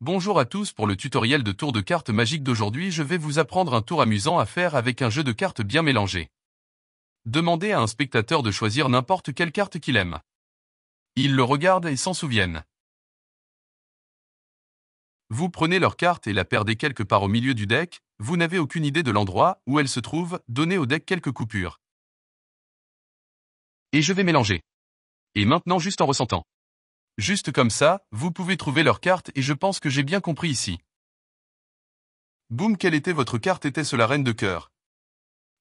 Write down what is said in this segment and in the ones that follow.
Bonjour à tous, pour le tutoriel de tour de cartes magique d'aujourd'hui, je vais vous apprendre un tour amusant à faire avec un jeu de cartes bien mélangé. Demandez à un spectateur de choisir n'importe quelle carte qu'il aime. Il le regarde et s'en souviennent. Vous prenez leur carte et la perdez quelque part au milieu du deck, vous n'avez aucune idée de l'endroit où elle se trouve, donnez au deck quelques coupures. Et je vais mélanger. Et maintenant juste en ressentant. Juste comme ça, vous pouvez trouver leur carte et je pense que j'ai bien compris ici. Boum, quelle était votre carte? Était-ce la reine de cœur?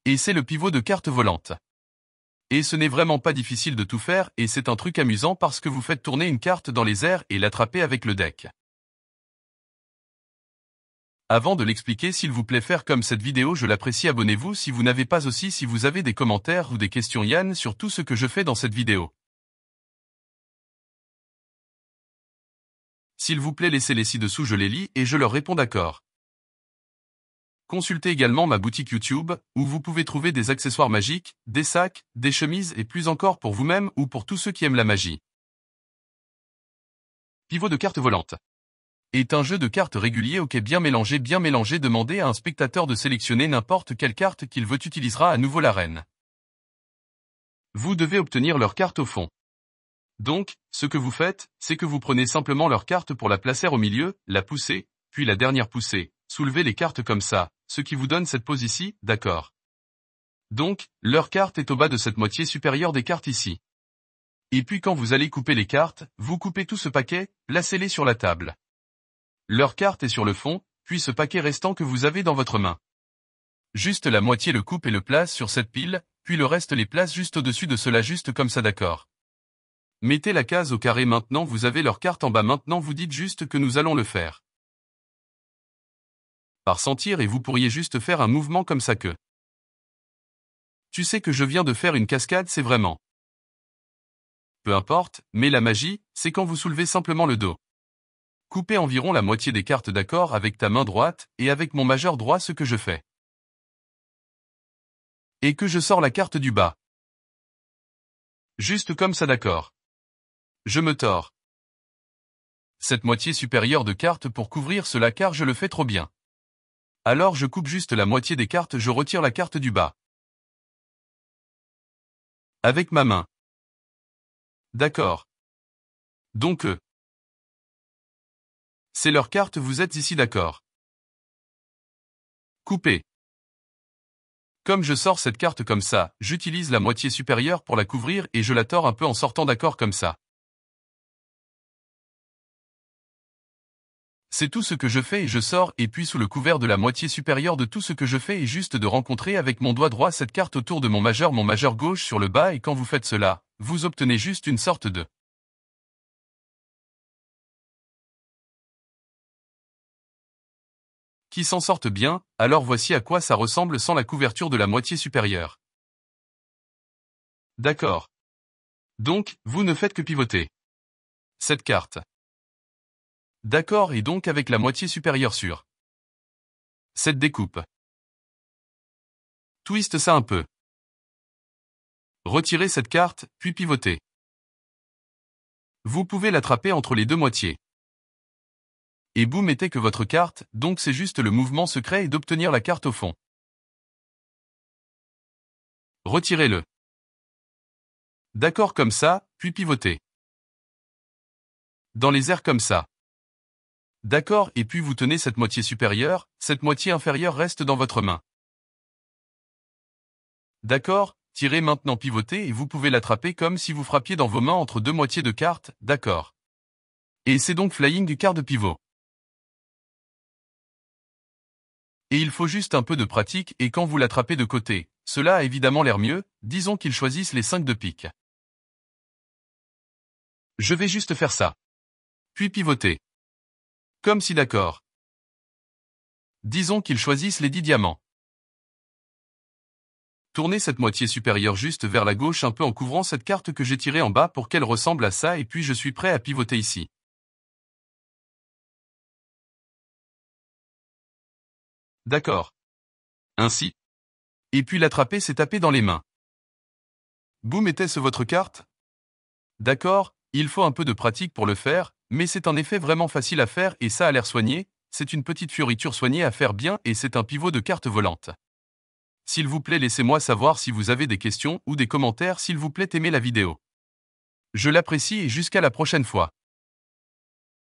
Et c'est le pivot de carte volante. Et ce n'est vraiment pas difficile de tout faire et c'est un truc amusant parce que vous faites tourner une carte dans les airs et l'attraper avec le deck. Avant de l'expliquer, s'il vous plaît, faire comme cette vidéo, je l'apprécie, abonnez-vous si vous n'avez pas aussi, si vous avez des commentaires ou des questions Yann sur tout ce que je fais dans cette vidéo. S'il vous plaît, laissez-les ci-dessous, je les lis et je leur réponds d'accord. Consultez également ma boutique YouTube, où vous pouvez trouver des accessoires magiques, des sacs, des chemises et plus encore pour vous-même ou pour tous ceux qui aiment la magie. Pivot de carte volante est un jeu de cartes régulier auquel bien mélangé, demandez à un spectateur de sélectionner n'importe quelle carte qu'il veut, utilisera à nouveau la reine. Vous devez obtenir leur carte au fond. Donc, ce que vous faites, c'est que vous prenez simplement leur carte pour la placer au milieu, la pousser, puis la dernière poussée, soulevez les cartes comme ça, ce qui vous donne cette pose ici, d'accord. Donc, leur carte est au bas de cette moitié supérieure des cartes ici. Et puis quand vous allez couper les cartes, vous coupez tout ce paquet, placez-les sur la table. Leur carte est sur le fond, puis ce paquet restant que vous avez dans votre main. Juste la moitié le coupe et le place sur cette pile, puis le reste les place juste au-dessus de cela, juste comme ça, d'accord. Mettez la case au carré maintenant, vous avez leur carte en bas, maintenant vous dites juste que nous allons le faire par sentir et vous pourriez juste faire un mouvement comme ça que. Tu sais que je viens de faire une cascade, c'est vraiment. Peu importe, mais la magie, c'est quand vous soulevez simplement le dos. Coupez environ la moitié des cartes, d'accord, avec ta main droite, et avec mon majeur droit ce que je fais. Et que je sors la carte du bas. Juste comme ça, d'accord. Je me tords cette moitié supérieure de carte pour couvrir cela car je le fais trop bien. Alors je coupe juste la moitié des cartes, je retire la carte du bas. Avec ma main. D'accord. Donc c'est leur carte, vous êtes ici, d'accord. Coupez. Comme je sors cette carte comme ça, j'utilise la moitié supérieure pour la couvrir et je la tords un peu en sortant, d'accord, comme ça. C'est tout ce que je fais et je sors et puis sous le couvert de la moitié supérieure de tout ce que je fais est juste de rencontrer avec mon doigt droit cette carte autour de mon majeur gauche sur le bas et quand vous faites cela, vous obtenez juste une sorte de qui s'en sortent bien, alors voici à quoi ça ressemble sans la couverture de la moitié supérieure. D'accord. Donc, vous ne faites que pivoter cette carte. D'accord, et donc avec la moitié supérieure sur cette découpe. Twist ça un peu. Retirez cette carte, puis pivotez. Vous pouvez l'attraper entre les deux moitiés. Et boum, mettez que votre carte, donc c'est juste le mouvement secret et d'obtenir la carte au fond. Retirez-le. D'accord comme ça, puis pivotez. Dans les airs comme ça. D'accord, et puis vous tenez cette moitié supérieure, cette moitié inférieure reste dans votre main. D'accord, tirez maintenant, pivotez et vous pouvez l'attraper comme si vous frappiez dans vos mains entre deux moitiés de cartes, d'accord. Et c'est donc flying du quart de pivot. Et il faut juste un peu de pratique et quand vous l'attrapez de côté, cela a évidemment l'air mieux, disons qu'ils choisissent les 5 de pique. Je vais juste faire ça. Puis pivoter. Comme si, d'accord. Disons qu'ils choisissent les 10 diamants. Tournez cette moitié supérieure juste vers la gauche un peu en couvrant cette carte que j'ai tirée en bas pour qu'elle ressemble à ça et puis je suis prêt à pivoter ici. D'accord. Ainsi. Et puis l'attraper, c'est taper dans les mains. Boum, était-ce votre carte? D'accord, il faut un peu de pratique pour le faire, Mais c'est en effet vraiment facile à faire et ça a l'air soigné, c'est une petite fioriture soignée à faire bien et c'est un pivot de carte volante. S'il vous plaît, laissez-moi savoir si vous avez des questions ou des commentaires, s'il vous plaît, aimez la vidéo. Je l'apprécie et jusqu'à la prochaine fois.